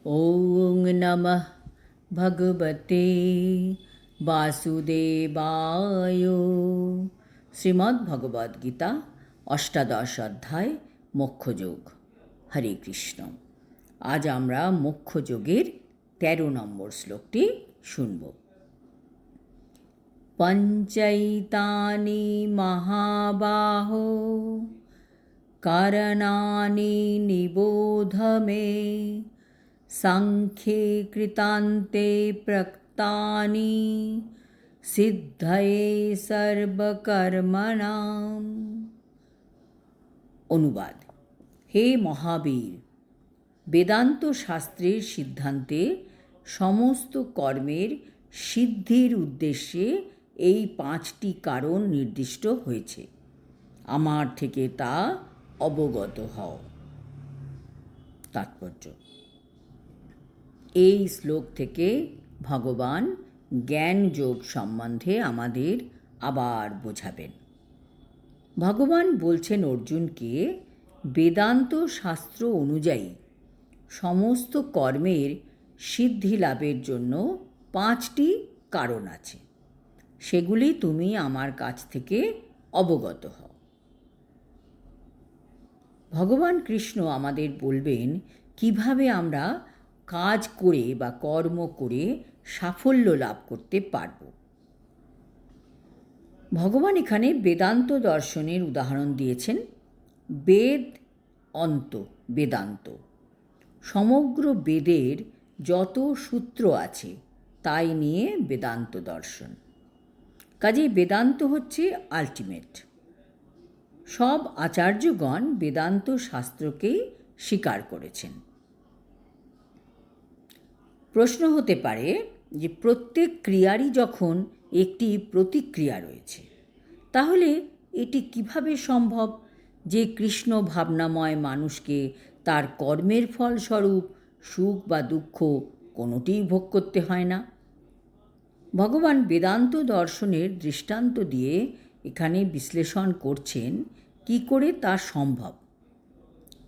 ওং নমঃ ভগবতে বাসুদেবায়। শ্রীমদ্ ভগবদ্ গীতা অষ্টাদশ অধ্যায় মোক্ষযোগ। হরে কৃষ্ণ। আজ আমরা মোক্ষযোগের ১৩ নম্বর শ্লোকটি শুনব। পঞ্চৈতানি মহাবাহো কারণানি নিবোধ মে সাংখ্যে কৃতান্তে প্রক্তানি সিদ্ধয়ে সর্বকর্মণাম। অনুবাদ: হে মহাবীর, বেদান্ত শাস্ত্রের সিদ্ধান্তে সমস্ত কর্মের সিদ্ধির উদ্দেশ্যে এই 5টি কারণ নির্দিষ্ট হয়েছে। আমার থেকে তা অবগত হও। তাৎপর্য: এই শ্লোক থেকে ভগবান জ্ঞান যোগ সম্বন্ধে আমাদের আবার বোঝাবেন। ভগবান বলছেন অর্জুনকে, বেদান্ত শাস্ত্র অনুযায়ী সমস্ত কর্মের সিদ্ধি লাভের জন্য 5টি কারণ আছে, সেগুলি তুমি আমার কাছ থেকে অবগত হও। ভগবান কৃষ্ণ আমাদের বলবেন কিভাবে আমরা কাজ করে বা কর্ম করে সাফল্য লাভ করতে পারব। ভগবান এখানে বেদান্ত দর্শনের উদাহরণ দিয়েছেন। বেদ অন্ত বেদান্ত, সমগ্র বেদের যত সূত্র আছে তাই নিয়ে বেদান্ত দর্শন। কাজেই বেদান্ত হচ্ছে আলটিমেট। সব আচার্যগণ বেদান্ত শাস্ত্রকেই স্বীকার করেছেন। প্রশ্ন হতে পারে যে প্রত্যেক ক্রিয়ারই যখন একটি প্রতিক্রিয়া রয়েছে, তাহলে এটি কিভাবে সম্ভব যে কৃষ্ণ ভাবনাময় মানুষকে তার কর্মের ফলস্বরূপ সুখ বা দুঃখ কোনোটিই ভোগ করতে হয় না? ভগবান বেদান্ত দর্শনের দৃষ্টান্ত দিয়ে এখানে বিশ্লেষণ করছেন কি করে তা সম্ভব।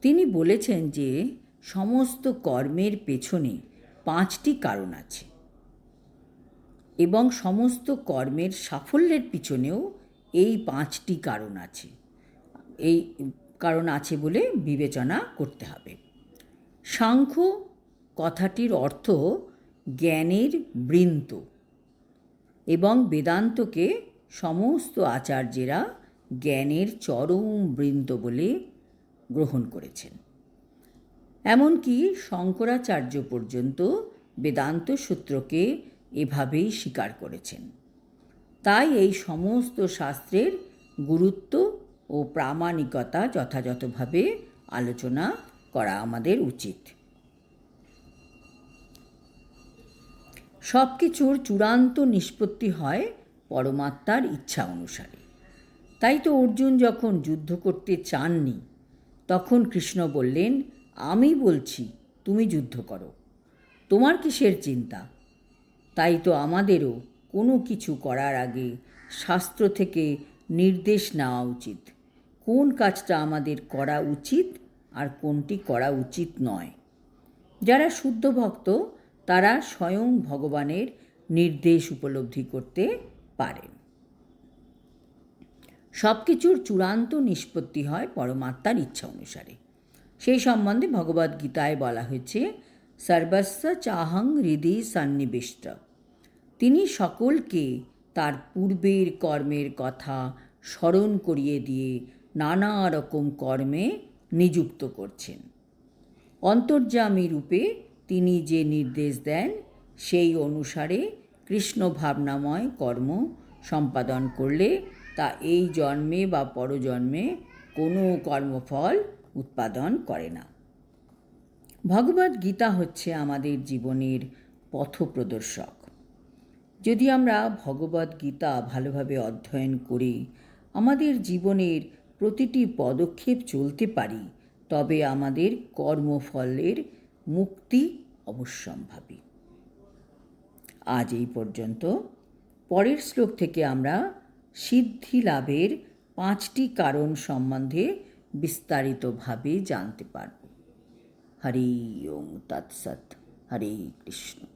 তিনি বলেছেন যে সমস্ত কর্মের পেছনে 5টি কারণ আছে এবং সমস্ত কর্মের সাফল্যের পিছনেও এই 5টি কারণ আছে। এই কারণ আছে বলে বিবেচনা করতে হবে। সাংখ্য কথাটির অর্থ জ্ঞানের বৃন্ত এবং বেদান্তকে সমস্ত আচার্যেরা জ্ঞানের চরম বৃন্ত বলে গ্রহণ করেছেন। এমনকি শঙ্করাচার্য পর্যন্ত বেদান্ত সূত্রকে এভাবেই স্বীকার করেছেন। তাই এই সমস্ত শাস্ত্রের গুরুত্ব ও প্রামাণিকতা যথাযথভাবে আলোচনা করা আমাদের উচিত। সব কিছুর চূড়ান্ত নিষ্পত্তি হয় পরমাত্মার ইচ্ছা অনুসারে। তাই তো অর্জুন যখন যুদ্ধ করতে চাননি, তখন কৃষ্ণ বললেন, আমি বলছি তুমি যুদ্ধ করো, তোমার কিসের চিন্তা? তাই তো আমাদেরও কোনো কিছু করার আগে শাস্ত্র থেকে নির্দেশ নেওয়া উচিত, কোন কাজটা আমাদের করা উচিত আর কোনটি করা উচিত নয়। যারা শুদ্ধ ভক্ত তারা স্বয়ং ভগবানের নির্দেশ উপলব্ধি করতে পারেন। সব কিছুর চূড়ান্ত নিষ্পত্তি হয় পরমাত্মার ইচ্ছা অনুসারে। সেই সম্বন্ধে ভগবদ্গীতায় বলা হয়েছে, সর্বস্ব চাহং হৃদি সন্নিবিষ্ট। তিনি সকলকে তার পূর্বের কর্মের কথা স্মরণ করিয়ে দিয়ে নানা রকম কর্মে নিযুক্ত করছেন। অন্তর্যামী রূপে তিনি যে নির্দেশ দেন সেই অনুসারে কৃষ্ণ ভাবনাময় কর্ম সম্পাদন করলে তা এই জন্মে বা পরজন্মে কোনো কর্মফল উৎপাদন করে না। ভগবদ্গীতা হচ্ছে আমাদের জীবনের পথপ্রদর্শক। যদি আমরা ভগবদ্গীতা ভালোভাবে অধ্যয়ন করে আমাদের জীবনের প্রতিটি পদক্ষেপ চলতে পারি, তবে আমাদের কর্মফলের মুক্তি অবশ্যম্ভাবী। আজ এই পর্যন্ত। পরের শ্লোক থেকে আমরা সিদ্ধি লাভের 5টি কারণ সম্বন্ধে বিস্তারিতভাবে জানতে পারব। হরি ওম তৎসৎ। হরে কৃষ্ণ।